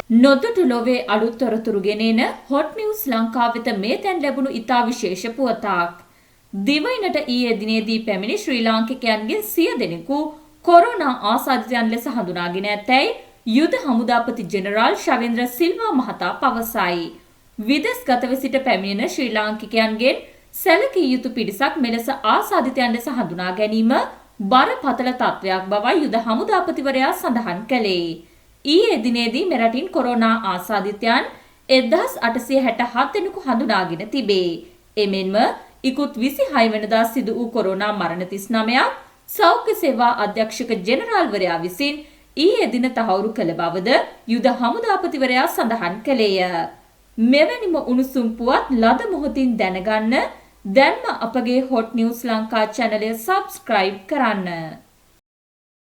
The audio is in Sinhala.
නොදුටු ලොවේ අලුත් තොරතුරු ගෙනෙන හොට් නිවුස් ලංකාව වෙත මේ තැන් ලැබුණු ඉතා විශේෂ පුවතක්. දිවයිනට ඊයේ දිනේදී පැමිණි ශ්‍රී ලාංකිකයන්ගෙන් 100 දෙනෙකු කොරෝනා ආසාදිතයන් ලෙස හඳුනාගෙන ඇතැයි යුද හමුදාපති ජෙනරාල් ශවේන්ද්‍ර සිල්වා මහතා පවසයි. විදේශගතව සිට පැමිණෙන ශ්‍රී ලාංකිකයන්ගෙන් සැලකිය යුතු පිරිසක් මෙලෙස ආසාදිතයන් ලෙස හඳුනා ගැනීම බරපතල තත්ත්වයක් බවයි යුද හමුදාපතිවරයා සඳහන් කළේ. ඊයේ දිනේදී මෙරටින් කොරෝනා ආසාදිතයන් 1867 දෙනෙකු හඳුනාගෙන තිබේ. එමෙන්ම ඉකුත් 26 වෙනිදා සිදු වූ කොරෝනා මරණ 39ක් සෞඛ්‍ය සේවා අධ්‍යක්ෂක ජෙනරාල්වරයා විසින් ඊයේ දින තහවුරු කළ බවද යුද හමුදාපතිවරයා සඳහන් කළේය. මෙවැනිම උණුසුම් පුවත් ලද මොහොතින් දැනගන්න දැන්ම අපගේ හොට් නිවුස් ලංකා channel එක subscribe කරන්න.